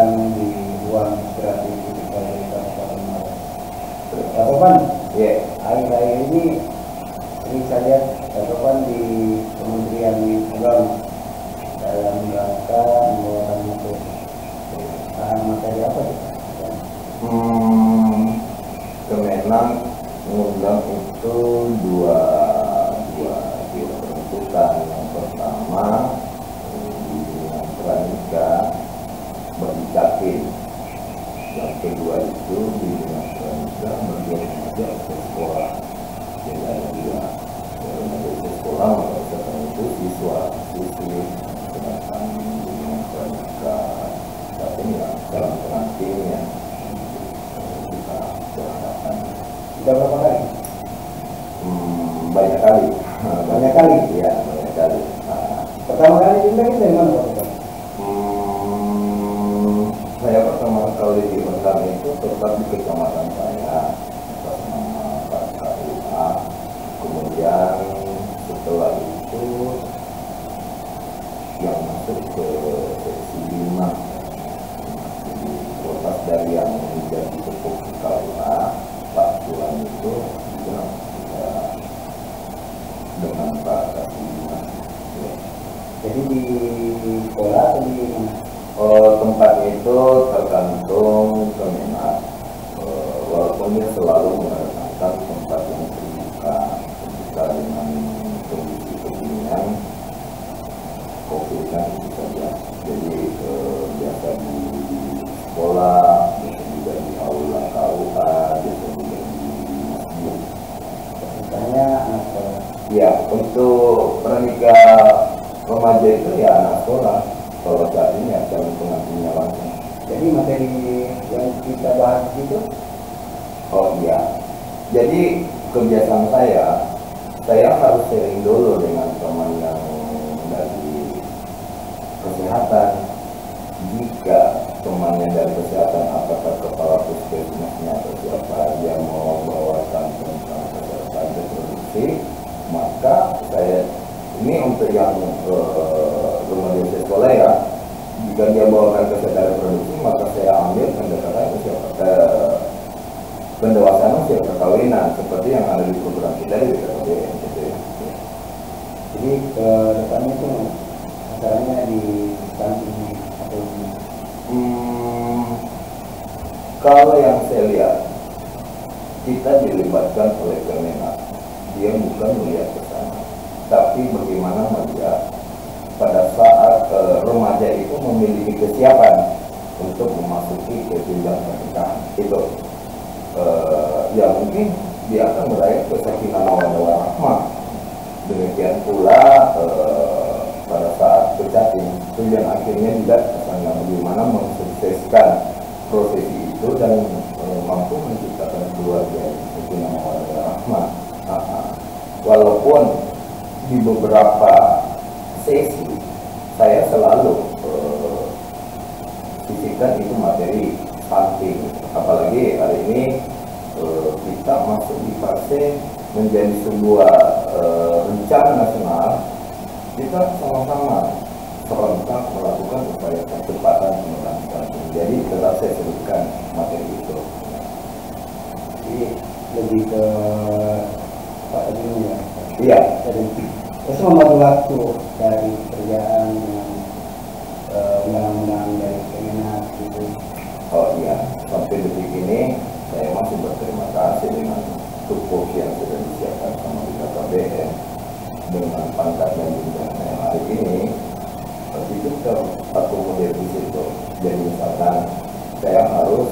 kegiatan di ruang inspirasi digital dari Kabupaten Maros. Pak Topan, Ya, akhir-akhir ini saya lihat Pak Topan di Kementerian Agama dalam rangka membawakan materi apa sih? Kemenang mengundang itu dua peruntukan. Yang pertama di Pranika bagi Capim, yang kedua itu di Pranika bagi remaja usia sekolah. Jadi ada dua, remaja usia sekolah maka usahakan itu siswi, sedangkan di Pranika Capim ya dalam pengantin yang kita berangkatkan. Sudah berapa kali? Banyak kali. Banyak kali? Iya, banyak kali. Pertama kali diundang itu dari mana Pak Topan? Saya pertama kali diundang itu tetap di kecamatan saya atas nama Pak KUA. Kemudian setelah itu yang masuk ke seksi 5, jadi lepas dari yang menjadi tepuk KUA, Pak Tuan itu juga dengan Pak KUA. Ya. Jadi di sekolah atau di mana? Tempat itu tergantung Kemenak, walaupun dia selalu menekankan tempat yang terbuka dengan kondisi kekinian COVID kan itu saja. Jadi biasa di sekolah, biasa juga di aula KUA, biasa juga di masjid. Misalnya anak sekolah. Ya, untuk pernikah remaja itu ya anak sekolah. Kalau saat ini ya calon pengantinnya langsung. Jadi materi yang kita bahas itu, Oh iya. Jadi kebiasaan saya harus sharing dulu dengan teman yang dari kesehatan. Jika temannya dari kesehatan, apakah kepala puskesmasnya atau siapa dia mau bawakan tentang kesehatan reproduksi, maka saya ini untuk yang remaja usia sekolah ya, jika dia bawakan kesehatan reproduksi maka saya ambil pendekatan pendewasaan usia perkawinan seperti yang ada di program kita di BKKBN gitu ya. jadi ke depannya itu acaranya di samping atau di Kalau yang saya lihat kita dilibatkan oleh Kemenak, dia bukan melihat ke sana, tapi bagaimana melihat pada saat remaja itu memiliki kesiapan untuk memasuki ke jenjang pernikahan itu ya mungkin dia akan meraih kesakitan mawaddah warahmah. Demikian pula pada saat bercacing tujuan akhirnya juga akan bagaimana mensukseskan prosesi itu dan mampu menciptakan keluarga yang sakinah mawaddah warahmah. Walaupun di beberapa sesi saya selalu sisihkan itu materi stunting, apalagi hari ini kita masuk di fase menjadi sebuah rencana nasional. Kita sama-sama serentak melakukan upaya percepatan penurunan stunting. Jadi tetap saya sebutkan materi itu. jadi lebih ke Pak Edi ya. Iya. Jadi terus membagi waktu dari pekerjaan dengan undang-undang dari Kemenak gitu. Oh iya, sampai detik ini saya masih berterima kasih dengan tupoksi yang sudah disiapkan sama BKKBN dengan pangkat dan jenjang yang hari ini itu terakomodir di situ. Jadi misalkan saya harus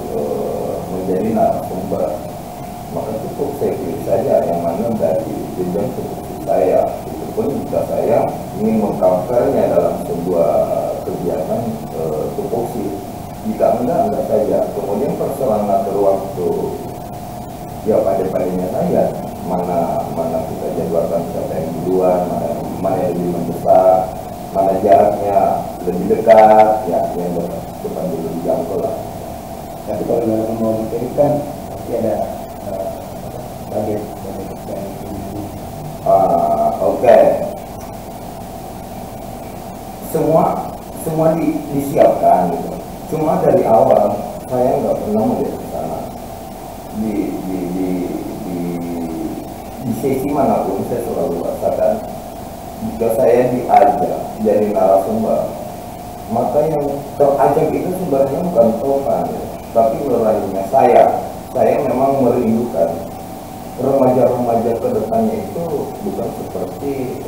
menjadi narasumber, maka cukup saya pilih saja yang mana dari jenjang tupoksi saya. Itu pun jika saya ingin mengcovernya dalam sebuah kegiatan tupoksi. Jika enggak saja. Kemudian persoalan atur waktu, ya pada-padanya saya mana kita jadwalkan siapa yang duluan, mana yang lebih mendesak, mana jaraknya lebih dekat, ya yang depan dulu dijangkau lah. Tapi kalau dalam membawa materi kan pasti ada target dari ini. Oke. Semua disiapkan gitu. Cuma dari awal saya nggak pernah melihat ke sana. Di, di, di, di, di sesi manapun saya selalu rasakan jika saya diajak jadi narasumber, maka yang terajak itu sebenarnya bukan Topan, tapi nuraninya saya memang merindukan remaja-remaja kedepannya itu bukan seperti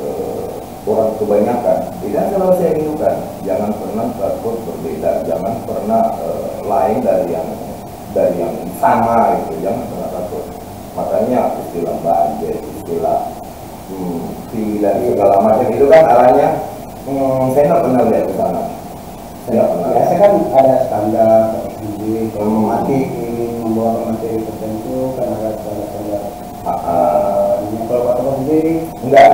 orang kebanyakan. Tidak selalu saya rindukan, jangan pernah takut berbeda, jangan pernah lain dari yang sama itu, jangan pernah takut. Makanya istilah budget, istilah dan segala macam itu kan arahnya saya nggak pernah lihat ke sana. Saya nggak pernah. Biasa kan ada standar sendiri, kalau mati ingin membawa materi tertentu kan ada standar-standar. Kalau Pak Topan sendiri enggak.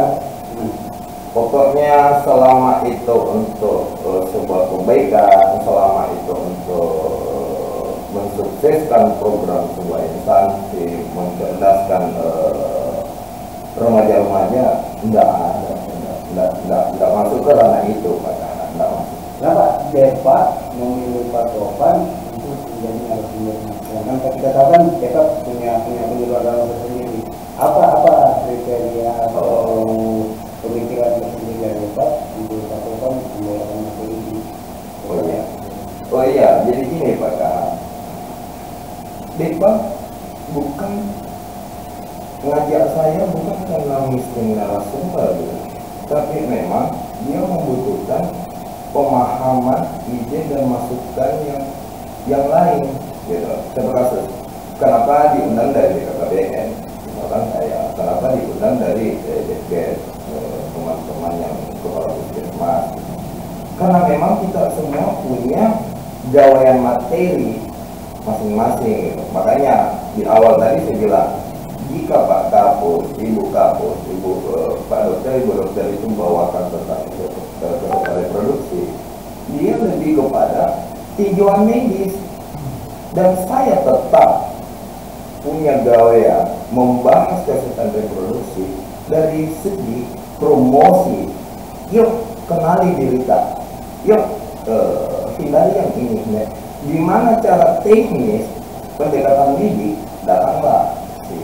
Pokoknya selama itu untuk sebuah kebaikan, selama itu untuk mensukseskan program sebuah instansi, mencerdaskan remaja-remaja, enggak masuk ke ranah itu, Pak. Enggak masuk. Kenapa Depak memilih Pak Topan untuk menjadi narasumber? Sedangkan kita tahu kan Depak punya penjual dalam tersendiri. Apa kriteria atau pemikiran tersendiri dari Depak untuk Pak Topan membawakan materi ini? Oh iya, jadi gini Pak. Depak bukan ngajak saya bukan karena miskin narasumber, tapi memang dia membutuhkan pemahaman, ide dan masukan yang lain, gitu. Seperti kenapa diundang dari BKKBN, misalkan saya, kenapa diundang dari DPS, teman-teman yang kepala puskesmas, karena memang kita semua punya gawaian materi masing-masing, gitu. Makanya di awal tadi saya bilang, jika Pak Kapus, Ibu Kapus, Pak Dokter, Ibu Dokter itu membawakan tentang reproduksi, dia lebih kepada tinjauan medis, dan saya tetap punya gawaian membahas kesehatan reproduksi dari segi promosi. Yuk kenali diri kita, yuk hindari yang ini. Gimana cara teknis pendekatan didik, datanglah si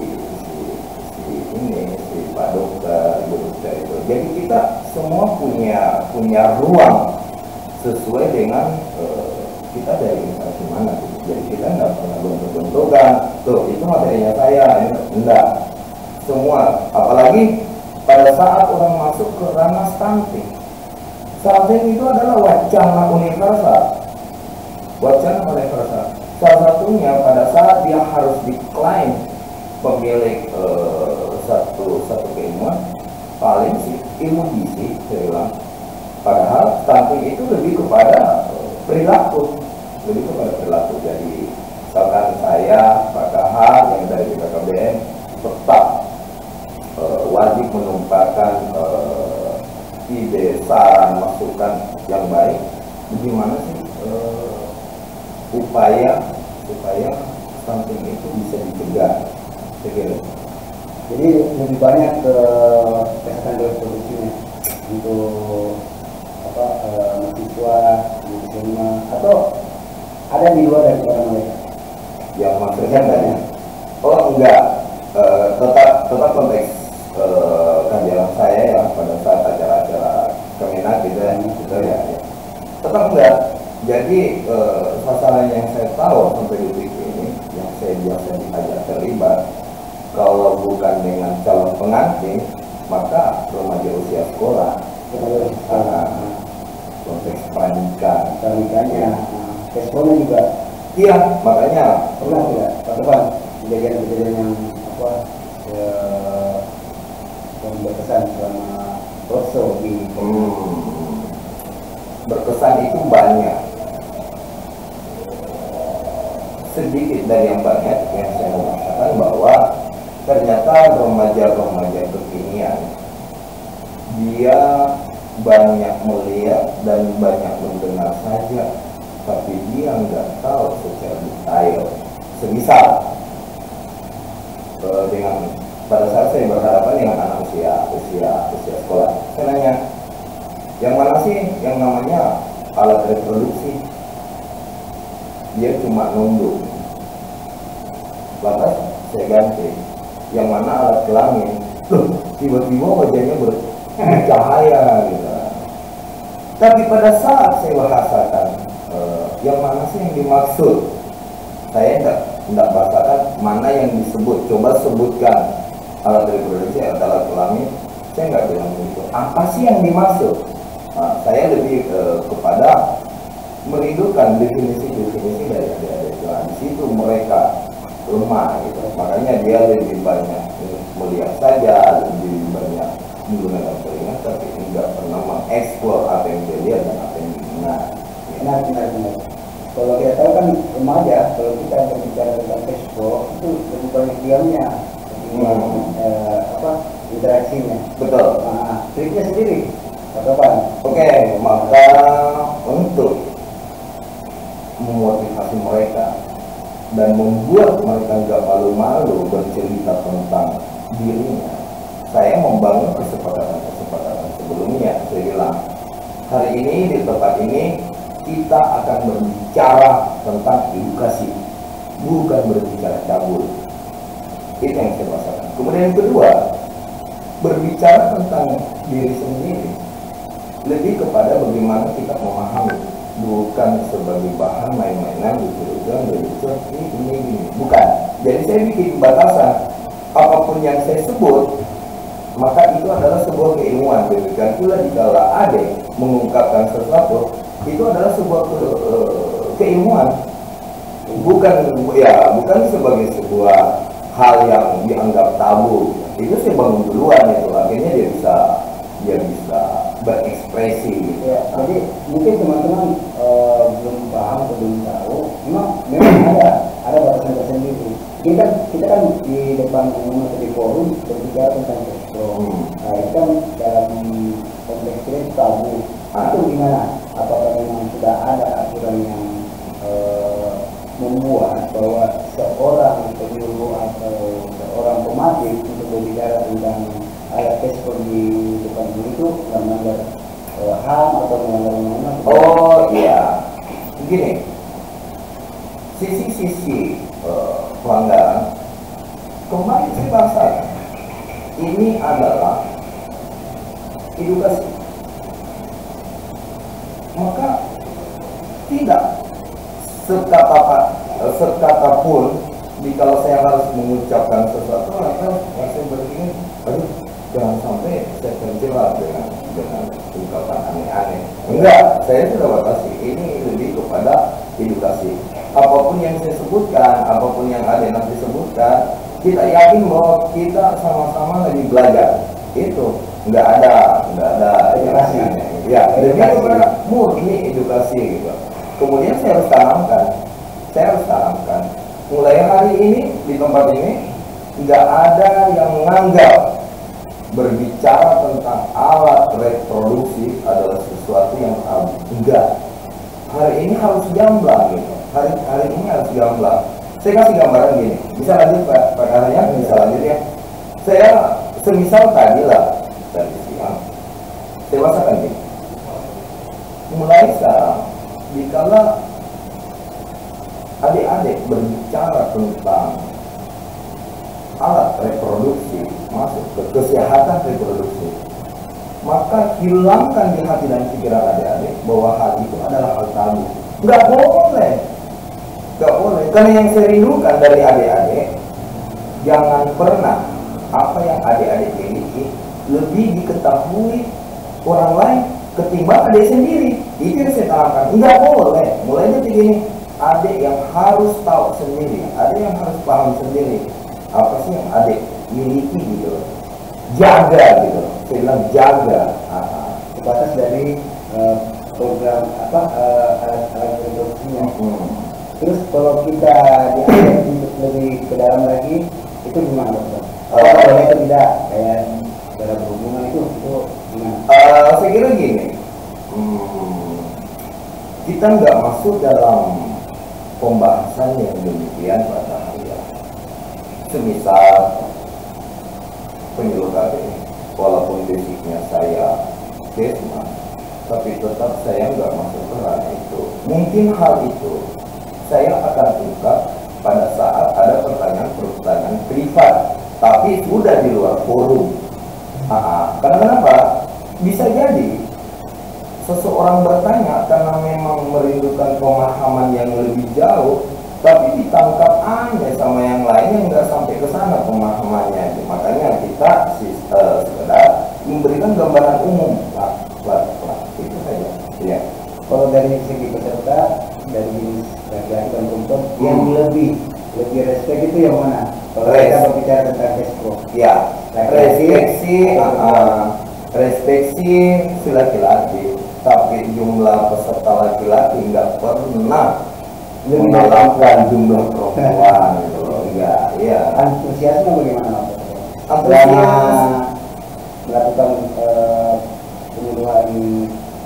Pak Dokter, Ibu Dokter itu. Jadi kita semua punya ruang sesuai dengan kita dari instansi mana. Jadi kita nggak pernah bentuk-bentukan, tuh itu materinya saya, enggak. Semua, apalagi pada saat orang masuk ke ranah stunting. Stunting itu adalah wacana universal. Wacana universal. Salah satunya pada saat dia harus diklaim pemilik satu keilmuan, paling sih ilmu gizi, saya bilang. Padahal stunting itu lebih kepada perilaku, Jadi misalkan saya, Pak Kahar yang dari BKKBN tetap wajib menumpahkan ide, saran, masukan yang baik. Bagaimana sih upaya supaya stunting itu bisa dicegah? Jadi lebih banyak ke kesehatan reproduksinya untuk mahasiswa, mahasiswa, atau ada di luar daripada mereka yang maksudnya banyak. Oh enggak, tetap konteks kajian saya ya pada saat acara-acara Kemenak gitu ya. Tetap enggak. Jadi sasaran yang saya tahu sampai detik ini, yang saya biasa diajak terlibat, kalau bukan dengan calon pengantin, maka remaja usia sekolah, konteks pernikahannya, responnya juga. Iya, makanya pernah tidak Pak Topan kejadian yang yang berkesan selama roadshow di berkesan itu banyak, sedikit dari yang banyak yang saya merasakan bahwa ternyata remaja-remaja kekinian dia banyak melihat dan banyak mendengar saja, tapi dia nggak tahu secara detail. Semisal dengan pada saat saya berhadapan dengan anak usia sekolah, saya nanya, yang mana sih yang namanya alat reproduksi? dia cuma nunduk. Lantas saya ganti, yang mana alat kelamin, loh tiba-tiba wajahnya bercahaya gitu. Tapi pada saat saya bahasakan yang mana sih yang dimaksud, saya tidak bahasakan mana yang disebut. Coba sebutkan alat reproduksi atau alat kelamin. Saya nggak bilang begitu. Apa sih yang dimaksud? Nah, saya lebih kepada merindukan definisi-definisi dari adik-adik. Di situ mereka lemah gitu. Makanya dia lebih banyak melihat saja, lebih banyak menggunakan telinga, tapi tidak pernah mengeksplor apa yang dia lihat dan apa yang didengar. Benar. Kalau kita tahu kan remaja, kalau kita berbicara tentang expo itu lebih banyak diamnya, interaksinya. Betul. Nah, triknya sendiri, apa? Oke, maka untuk memotivasi mereka dan membuat mereka nggak malu-malu bercerita tentang dirinya, saya membangun kesepakatan sebelumnya. Saya bilang, hari ini di tempat ini kita akan berbicara tentang edukasi, bukan berbicara cabul. Itu yang saya rasakan. Kemudian yang kedua, berbicara tentang diri sendiri, lebih kepada bagaimana kita memahami, bukan sebagai bahan main-mainan, lucu-lucuan, ini, bukan. Jadi saya bikin batasan, apapun yang saya sebut, maka itu adalah sebuah keilmuan. Demikian pula jika ada mengungkapkan sesuatu, itu adalah sebuah keilmuan, bukan sebagai sebuah hal yang dianggap tabu. Itu saya bangun duluan itu, akhirnya dia bisa berekspresi gitu. Ya, jadi mungkin teman-teman belum paham atau belum tahu, memang ada batasan tersendiri. Kita kan di depan umum atau di forum berbicara tentang expo. Nah, itu kan dalam konteks ini tabu. Itu gimana? Apakah memang sudah ada aturan yang membuat bahwa seorang penyuluh atau seorang pemakai untuk berbicara tentang alat expo di depan umum itu melanggar HAM atau melanggar undang-undang? Oh iya, begini, sisi-sisi pelanggaran kemarin saya bahasakan, ini adalah edukasi. Maka tidak sekata pun kalau saya harus mengucapkan sesuatu, maka saya berpikir, aduh, jangan sampai saya terjerat dengan ungkapan aneh-aneh. Enggak, saya sudah batasi. Ini lebih kepada edukasi. Apapun yang saya sebutkan, apapun yang ada nanti sebutkan, kita yakin bahwa kita sama-sama lagi belajar. Itu nggak ada edukasi. Ya, lebih kepada murni edukasi gitu. Kemudian saya harus tanamkan. Mulai hari ini di tempat ini nggak ada yang menganggap berbicara tentang alat reproduksi adalah sesuatu yang tabu. Enggak. Hari ini harus gamblang gitu. Hari ini harus gamblang. Saya kasih gambaran gini. Bisa lanjut Pak Karya? Bisa lanjut ya. Saya semisal tadi lah dari siang. Saya bahasakan gini. Mulai sekarang, dikala adik-adik berbicara tentang alat reproduksi, masuk ke kesehatan reproduksi, maka hilangkan di hati dan pikiran adik-adik bahwa hal itu adalah hal tabu. Nggak boleh. Karena yang saya rindukan dari adik-adik, jangan pernah apa yang adik-adik miliki lebih diketahui orang lain ketimbang adik sendiri. Itu yang saya tanamkan. Nggak boleh. Mulai dari gini, adik yang harus tahu sendiri, adik yang harus paham sendiri apa sih yang adik miliki gitu, jaga gitu. Saya bilang jaga. Sebatas dari program alat reproduksinya. Terus kalau kita diajak untuk lebih ke dalam lagi, itu gimana dokter? Kalau itu tidak kayak dalam hubungan itu gimana? Saya kira gini, kita nggak masuk dalam pembahasan yang demikian pada hari ya. Semisal penyuluh KB, walaupun basicnya saya desma, tapi tetap saya nggak masuk ke ranah itu. Mungkin hal itu saya akan ungkap pada saat ada pertanyaan privat, tapi sudah di luar forum. Karena kenapa? Bisa jadi seseorang bertanya karena memang merindukan pemahaman yang lebih jauh, tapi ditangkap aneh sama yang lain yang nggak sampai ke sana pemahamannya. Makanya kita sekedar memberikan gambaran umum, itu saja. Ya. Kalau dari segi peserta, dari jenis laki-laki dan perempuan, yang lebih respect itu yang mana? Kalau kita berbicara tentang cash flow. Ya, respeksi si laki-laki, tapi jumlah peserta laki-laki nggak pernah mengalahkan jumlah perempuan gitu loh. Enggak, ya. Antusiasnya bagaimana? Antusias melakukan penyuluhan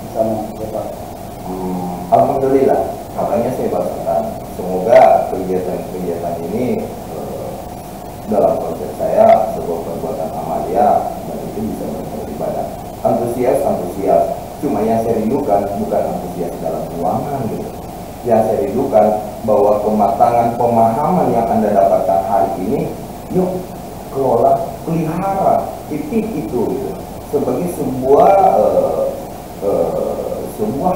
bersama Bapak. Alhamdulillah, makanya saya bahasakan. Semoga kegiatan ini dalam konsep saya sebuah perbuatan amalia dan itu bisa beribadah. Antusias, cuma yang saya rindukan bukan antusias dalam ruangan gitu. Yang saya rindukan bahwa kematangan pemahaman yang Anda dapatkan hari ini, yuk kelola, pelihara, itu gitu, sebagai sebuah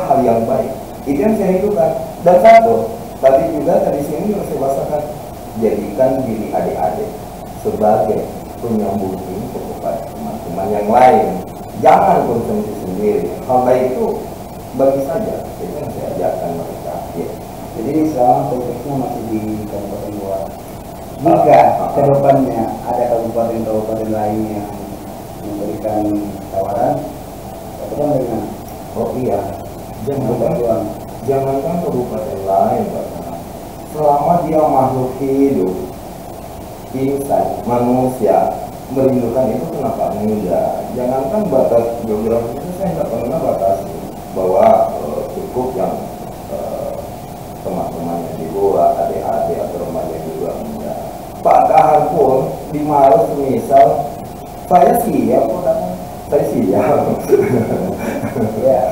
hal yang baik. Itu yang saya rindukan. Dan satu, tadi sini juga saya bahasakan, jadikan diri adik-adik sebagai penyambung info kepada teman-teman yang lain. Jangan konsumsi sendiri. Hal baik itu bagi saja. Itu yang saya ajarkan mereka. Ya. Jadi selama konteksnya masih di Kabupaten Goa. Jika kedepannya ada kabupaten-kabupaten lain yang memberikan tawaran, bagaimana dengan? Oh iya, jangankan kabupaten lain, Pak. Selama dia makhluk hidup, insan, manusia, merindukan itu kenapa enggak? Jangankan batas geografis itu saya nggak pernah batasi bahwa cukup yang teman-temannya di Goa, adik-adik atau remaja juga enggak. Pak Kahar pun di Maros misal, saya siap kok datang. Saya siap. Ya,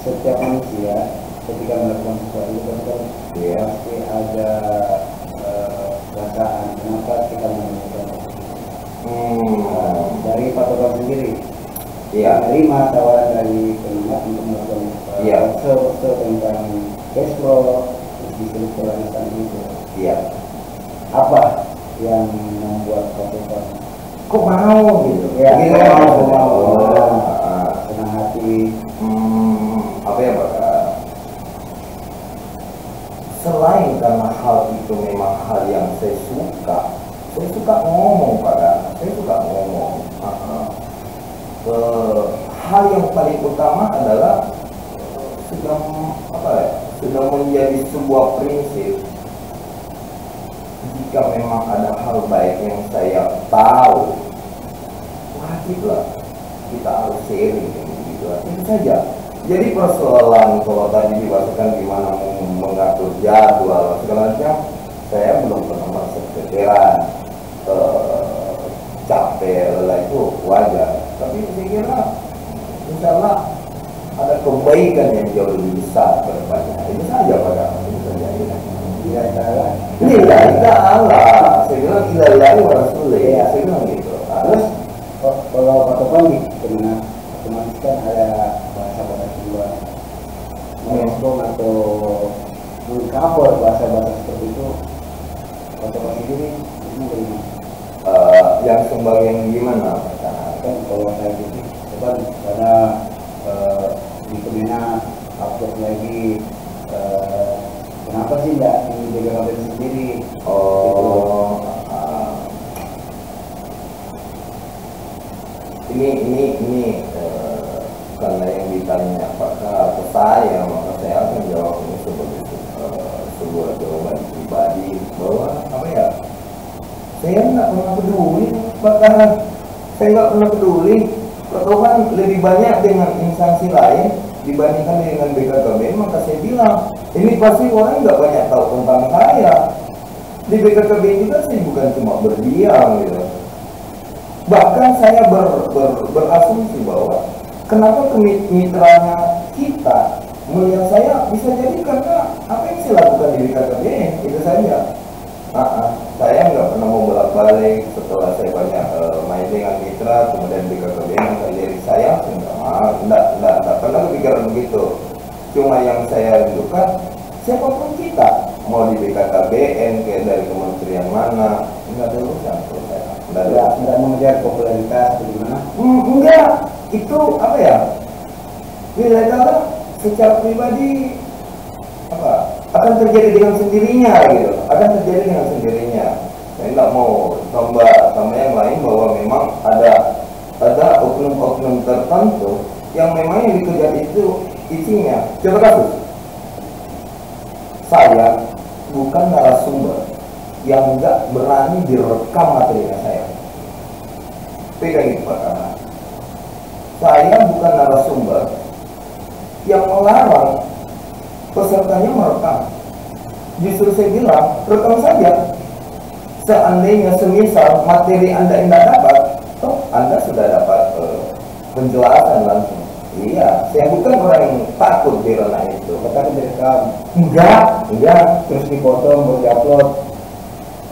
setiap manusia ketika melakukan sesuatu itu kan pasti ada perasaan kenapa kita melakukan dari patokan sendiri. Menerima tawaran dari Kemenag untuk melakukan tentang cash flow disebut pelayanan itu. Apa yang membuat patokan kok mau gitu? Mau senang hati. Apa ya Pak? Selain karena hal itu memang hal yang saya suka ngomong Pak. Saya suka ngomong. Hal yang paling utama adalah sudah menjadi sebuah prinsip. Jika memang ada hal baik yang saya tahu, wajiblah kita harus sharing gitu. Itu saja. Jadi persoalan kalau tadi dibahasakan gimana mengatur jadwal segala macam, saya belum pernah merasa keteteran, capek, lelah itu wajar. Tapi saya kira insya Allah ada kebaikan yang jauh lebih besar ke depannya. Itu saja pada itu saja. Tidak salah. Tidak Allah. Saya bilang ilahi wa rasulih. Saya bilang gitu. Terus kalau patokan di Kemenag otomatis kan ada bahasa kedua, merespon atau mengcover bahasa-bahasa seperti itu. Patokan sendiri itu bagaimana? Yang sembahyang gimana? Kan kalau saya gitu, kan karena di Kemenag upload lagi. Kenapa sih nggak di BKKBN sendiri? Ini karena yang ditanya apakah ke saya, maka saya akan jawab ini sebagai sebuah jawaban pribadi bahwa saya nggak pernah peduli, bahkan saya nggak pernah peduli. Pertemuan lebih banyak dengan instansi lain dibandingkan dengan BKKBN, maka saya bilang ini pasti orang nggak banyak tahu tentang saya. Di BKKBN juga saya bukan cuma berdiam gitu. Bahkan saya berasumsi bahwa kenapa kemitranya kita melihat saya bisa jadi karena apa yang saya saya lakukan di BKKB itu saja. Saya nggak pernah mau bolak-balik setelah saya banyak main dengan mitra, kemudian BKKB yang terjadi saya nggak pernah kepikiran begitu. Cuma yang saya rindukan, siapapun kita mau di BKKBN kayak dari kementerian mana, nggak ada urusan kalau saya. Nggak mengejar popularitas bagaimana? Enggak, itu apa ya? Bila secara pribadi akan terjadi dengan sendirinya gitu, akan terjadi dengan sendirinya. Saya nggak mau tambah yang lain bahwa memang ada oknum-oknum tertentu yang memang yang dikejar itu isinya. Coba kasus, saya bukan narasumber yang nggak berani direkam materinya saya. Pegang itu Pak Karna. Saya bukan narasumber yang melarang pesertanya merekam. Justru saya bilang, rekam saja. Seandainya semisal materi Anda tidak dapat, Anda sudah dapat penjelasan langsung. Iya, saya bukan orang yang takut di ranah itu. Bahkan direkam. Enggak. Terus dipotong, baru diupload.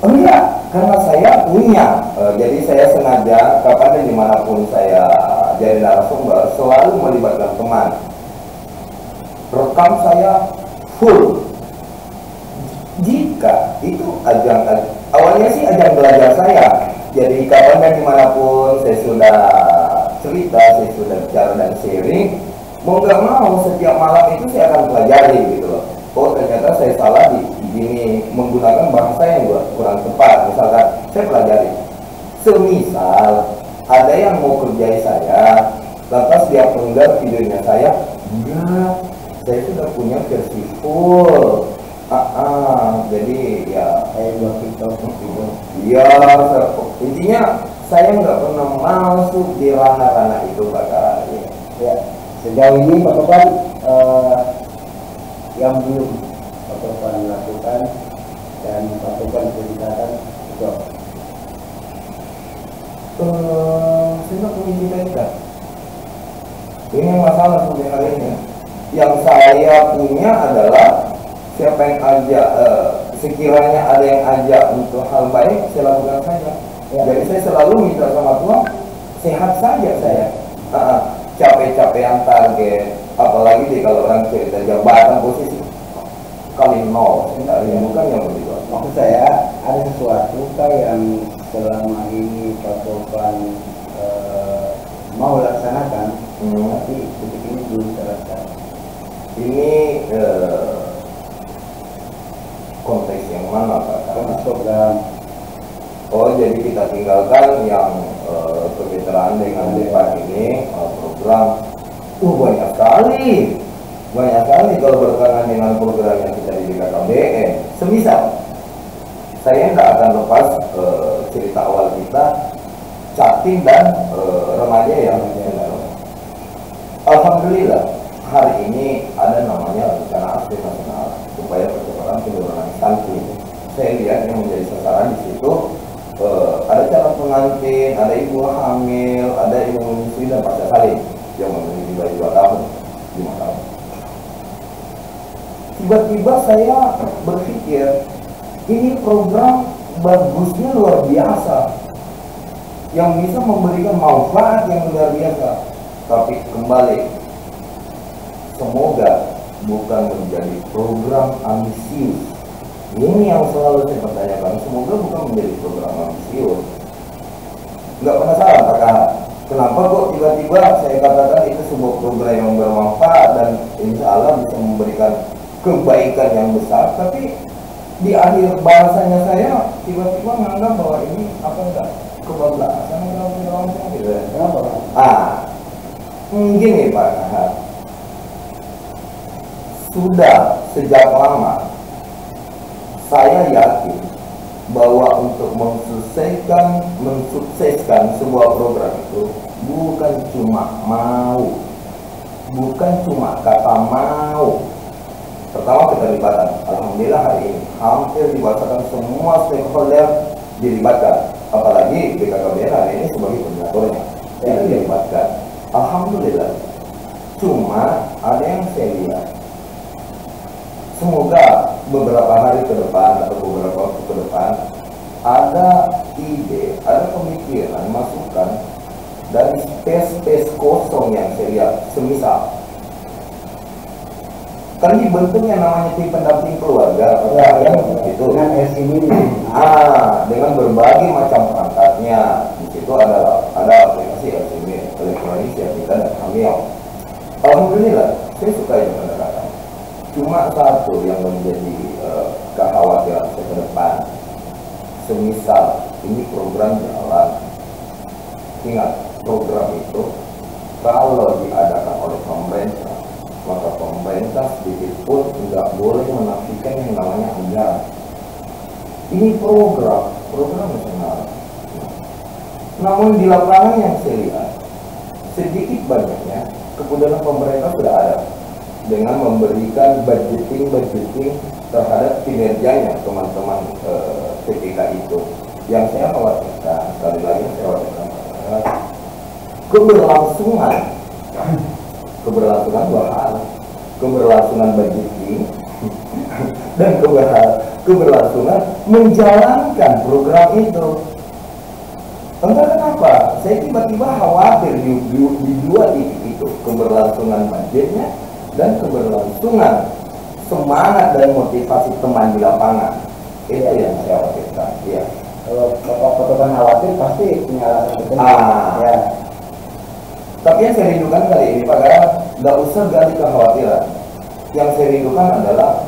Enggak, karena saya punya. Jadi saya sengaja kapan dan dimanapun saya jadi narasumber selalu melibatkan teman. Rekam saya full. Jika itu awalnya sih ajang belajar saya. Jadi kapan dan dimanapun saya sudah cerita, saya sudah bicara dan sharing, mau nggak mau setiap malam itu saya akan pelajari gitu loh. Oh ternyata saya salah di gini, menggunakan bahasa yang kurang tepat. Misalkan saya pelajari, semisal ada yang mau kerjai saya, lantas dia penggal videonya saya, enggak, saya sudah punya versi full. Jadi ya Saya buat TikTok gitu. iya, intinya saya nggak pernah masuk di ranah-ranah itu Pak Kak. Ya, sejauh ini Pak Topan yang belum Pak Topan lakukan dan Pak Topan ceritakan itu apa? Saya nggak punya cita-cita. Ini masalah sampai hari ini. Yang saya punya adalah siapa yang ajak, sekiranya ada yang ajak untuk hal baik, saya lakukan saja. Ya. Jadi saya selalu minta sama Tuhan, sehat saja saya. Capek-capean target, apalagi kalau orang cerita jabatan posisi kali nol, tidak bukan yang begitu. Maksud saya ada sesuatu yang selama ini Pak Topan mau laksanakan, tapi detik ini belum terlaksana. Ini konteks yang mana Pak? Konteks program. Oh, jadi kita tinggalkan yang kemitraan dengan Depak ini program. Banyak sekali kalau berkenaan dengan program yang kita di BKKBN. Semisal saya nggak akan lepas cerita awal kita, chatting dan remaja yang alhamdulillah hari ini ada namanya rencana aksi nasional supaya percepatan penurunan stunting. Saya lihat yang menjadi sasaran di situ ada calon pengantin, ada ibu hamil, ada ibu menyusui dan pasca salin yang memiliki bayi 2 tahun, 5 tahun. Tiba-tiba saya berpikir ini program bagusnya luar biasa, yang bisa memberikan manfaat yang luar biasa. Tapi kembali, semoga bukan menjadi program ambisius. Ini yang selalu saya pertanyakan, semoga bukan menjadi program ambisius. Nggak penasaran apakah kenapa kok tiba-tiba saya katakan itu sebuah program yang bermanfaat dan insya Allah bisa memberikan kebaikan yang besar, tapi di akhir bahasanya saya tiba-tiba menganggap bahwa ini apa enggak kebablasan gitu. Kenapa Pak? Gini Pak, sudah sejak lama saya yakin bahwa untuk mensukseskan sebuah program itu bukan cuma mau, bukan cuma kata mau. Pertama keterlibatan, alhamdulillah hari ini hampir dibahaskan semua stakeholder dilibatkan, apalagi BKKBN hari ini sebagai koordinatornya itu dilibatkan, alhamdulillah. Cuma ada yang saya lihat, semoga beberapa hari ke depan atau beberapa waktu ke depan ada ide, ada pemikiran, masukan dari space kosong yang saya lihat, semisal kan ini bentuknya namanya tim pendamping keluarga, itu dengan SIM ini. dengan berbagai macam perangkatnya. Di situ ada aplikasi SIM elektronik yang kita dan hamil. Alhamdulillah, saya suka yang pendekatan. Cuma satu yang menjadi kekhawatiran saya ke depan, semisal ini program jalan, ingat program itu kalau diadakan oleh pemerintah, maka pemerintah sedikit pun tidak boleh menafikan yang namanya anggaran. Ini program nasional. Namun di lapangan yang saya lihat, sedikit banyaknya kemudian pemerintah sudah ada dengan memberikan budgeting terhadap kinerjanya teman-teman PPK itu. Yang saya khawatirkan, sekali lagi saya khawatirkan keberlangsungan dua hal, keberlangsungan budgeting dan keberlangsungan menjalankan program itu. Entah kenapa, saya tiba-tiba khawatir di dua titik itu, keberlangsungan budgetnya dan keberlangsungan semangat dan motivasi teman di lapangan. Itu yang saya khawatirkan. Ya. Kalau Bapak khawatir pasti punya alasan tertentu. Ya. Tapi yang saya rindukan kali ini, Pak Gara, nggak usah gali kekhawatiran. Yang saya rindukan adalah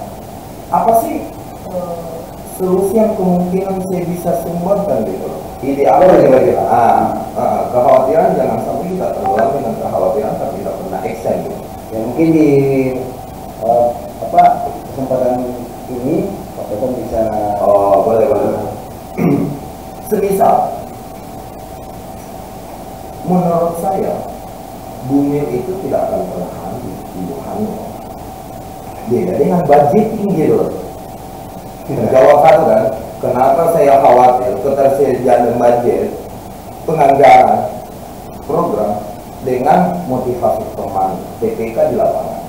apa sih solusi yang kemungkinan saya bisa sumbangkan gitu. Ide apa kira-kira? Kekhawatiran jangan sampai kita tergolong dengan kekhawatiran tapi tidak pernah action gitu. Ya mungkin di kesempatan ini Pak Peton bisa. Boleh. Semisal, menurut saya bumi itu tidak akan pernah habis tubuhannya. Beda dengan budgeting gitu. Jawab satu kan, kenapa saya khawatir ketersediaan budget penganggaran program dengan motivasi teman PPK di lapangan.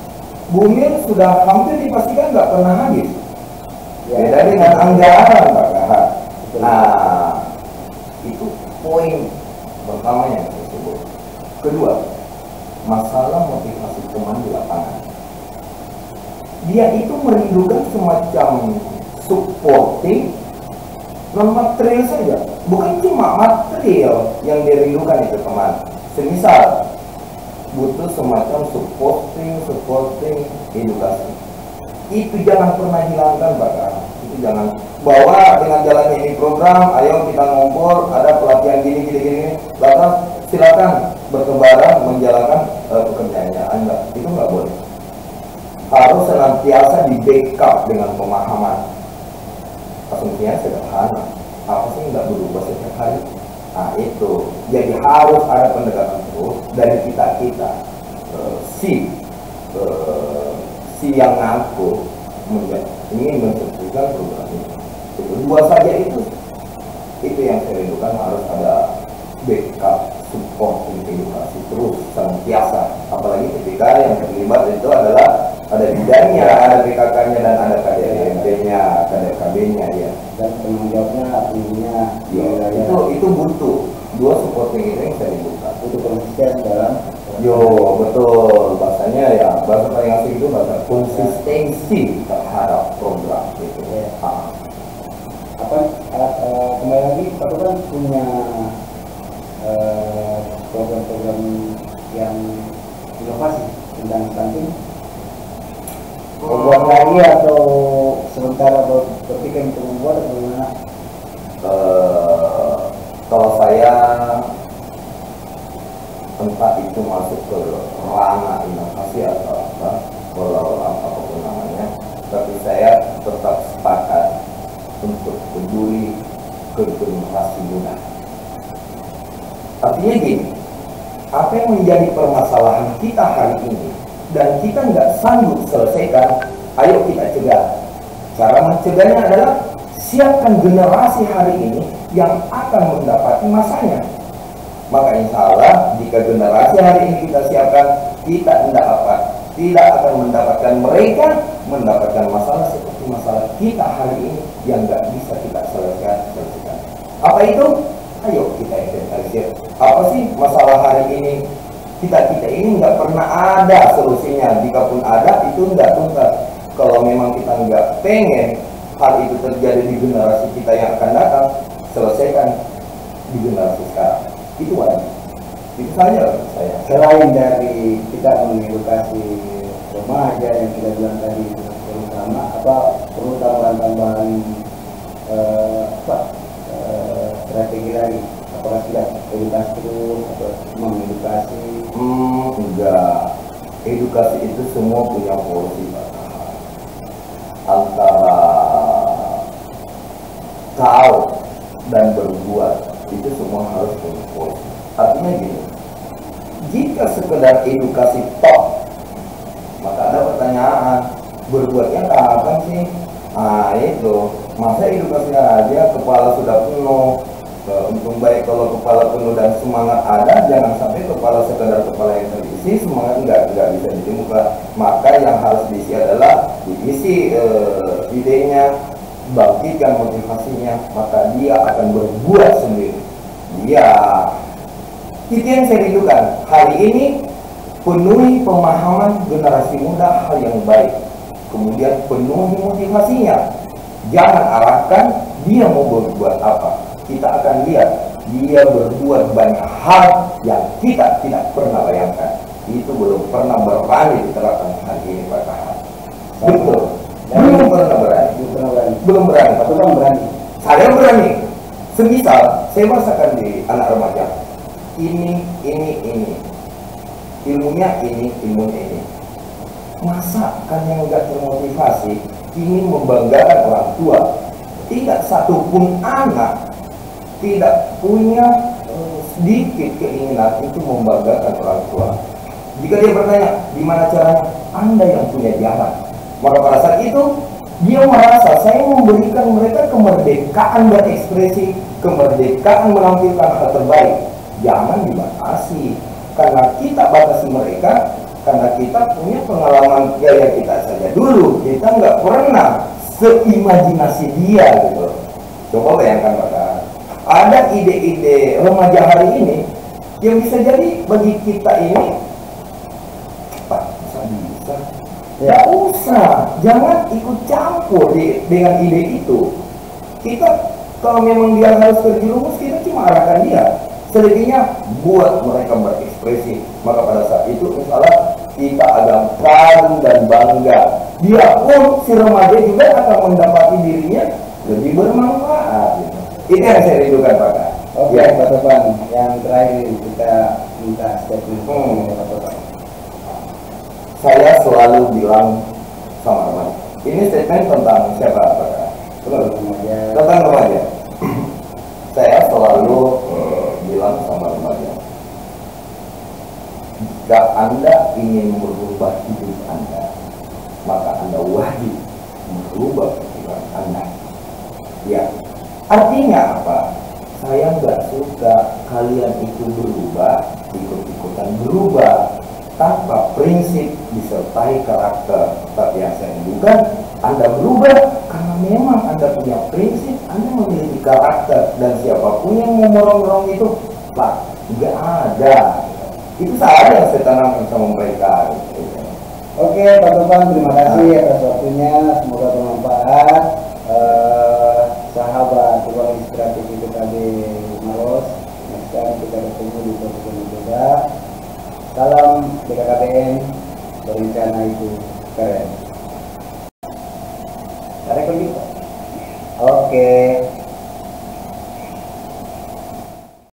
Bumi sudah hampir dipastikan nggak pernah habis. Beda dengan anggaran, Pak Kahar. Nah, itu poin pertama yang saya sebut. Kedua, masalah motivasi teman di lapangan. Dia itu merindukan semacam supporting non material saja, bukan cuma material yang dirindukan itu teman. Semisal butuh semacam supporting edukasi. Itu jangan pernah hilangkan, Pak. Itu jangan bahwa dengan jalannya ini program, ayo kita ngumpul, ada pelatihan gini, maka silakan bertebaran menjalankan pekerjaannya. Anda itu nggak boleh. Harus senantiasa di backup dengan pemahaman. Asumsinya sederhana, apa sih nggak berubah setiap hari? Nah itu, jadi harus ada pendekatan terus dari kita si yang ngaku ingin mensukseskan program ini. Dua saja itu yang saya rindukan, harus ada backup support edukasi terus senantiasa. Apalagi ketika yang terlibat itu adalah ada bidangnya, ada PKK-nya dan ada KDRT-nya, KDRKB-nya ya. Dan tanggung jawabnya ininya. Ya, itu butuh dua supporting itu yang saya rindukan. Butuh konsisten dalam. Betul, bahasanya ya, bahasa paling asing itu bahasa konsistensi terhadap program itu. Ya. Kembali lagi, Pak kan punya program-program yang inovasi tentang stunting. Membuat lagi atau sementara berpikir untuk membuat atau bagaimana? Kalau saya entah itu masuk ke ranah inovasi atau apapun namanya, tapi saya tetap sepakat untuk peduli ke generasi muda. Artinya gini, apa yang menjadi permasalahan kita hari ini dan kita nggak sanggup selesaikan, ayo kita cegah. Cara mencegahnya adalah siapkan generasi hari ini yang akan mendapati masanya. Maka insya Allah jika generasi hari ini kita siapkan, kita tidak tidak akan mendapatkan masalah seperti masalah kita hari ini yang nggak bisa kita selesaikan. Apa itu? Ayo kita inventarisir. Apa sih masalah hari ini? Kita ini nggak pernah ada solusinya. Jika pun ada, itu nggak tuntas. Kalau memang kita nggak pengen hal itu terjadi di generasi kita yang akan datang, selesaikan di generasi sekarang. Itu wajib. Itu saja saya. Selain dari kita mengedukasi remaja yang kita bilang tadi, terutama perlu tambahan strategi lagi. Apakah tidak edukasi terus atau mengedukasi? Enggak. Edukasi itu semua punya porsi, Pak. Antara tahu dan berbuat itu semua harus punya porsi. Artinya gini, jika sekedar edukasi tok, maka ada pertanyaan, berbuatnya kapan sih? Itu masa edukasinya aja kepala sudah penuh. Untung baik kalau kepala penuh dan semangat ada, jangan sampai kepala sekedar kepala yang terisi, semangat nggak bisa ditemukan. Maka yang harus diisi adalah diisi idenya, bangkitkan motivasinya, maka dia akan berbuat sendiri. Itu yang saya rindukan hari ini. Penuhi pemahaman generasi muda hal yang baik, kemudian penuhi motivasinya. Jangan arahkan dia mau berbuat apa. Kita akan lihat dia berbuat banyak hal yang kita tidak pernah bayangkan. Itu belum pernah berani diterapkan hari ini, Pak Kahar. Betul. Belum pernah berani. Belum berani. Tapi kan berani. Saya berani. Semisal saya merasakan di anak remaja, ini. Ilmunya ini. Masa kan yang nggak termotivasi ingin membanggakan orang tua? Tidak satupun anak tidak punya sedikit keinginan itu membanggakan orang tua. Jika dia bertanya, gimana caranya? Anda yang punya jalan. Maka pada saat itu dia merasa saya memberikan mereka kemerdekaan berekspresi, kemerdekaan menampilkan hal terbaik. Jangan dibatasi, karena kita batasi mereka karena kita punya pengalaman gaya kita saja dulu. Kita nggak pernah seimajinasi dia gitu. Coba bayangkan, Pak. Ada ide-ide remaja hari ini yang bisa jadi bagi kita ini, Pak, bisa. Ya usah, jangan ikut campur dengan ide itu. Kita kalau memang dia harus terjerumus, kita cuma arahkan dia. Selebihnya buat mereka berekspresi. Maka pada saat itu misalnya kita agak kagum dan bangga. Dia pun si remaja juga akan mendapati dirinya lebih bermanfaat. Gitu. Ini yang saya rindukan, Pak. Oke, Pak Topan. Yang terakhir kita minta statement Pak Topan. Saya selalu bilang sama remaja. Ini statement tentang siapa, Pak? Tentang remaja. Saya selalu bilang sama remaja, jika Anda ingin merubah hidup Anda, maka Anda wajib merubah pikiran Anda. Ya. Artinya apa? Saya nggak suka kalian itu berubah, ikut-ikutan berubah tanpa prinsip disertai karakter. Tapi yang saya rindukan, Anda berubah karena memang Anda punya prinsip, Anda memiliki karakter, dan siapapun yang mau merong-rong itu, Pak, nggak ada. Itu saja yang saya tanamkan sama mereka. Oke, Pak Topan, terima kasih atas waktunya. Semoga bermanfaat. Sahabat ruang inspiratif IPKB Maros, sekarang kita bertemu di topik yang berbeda. Salam BKKBN, berencana itu keren. Oke.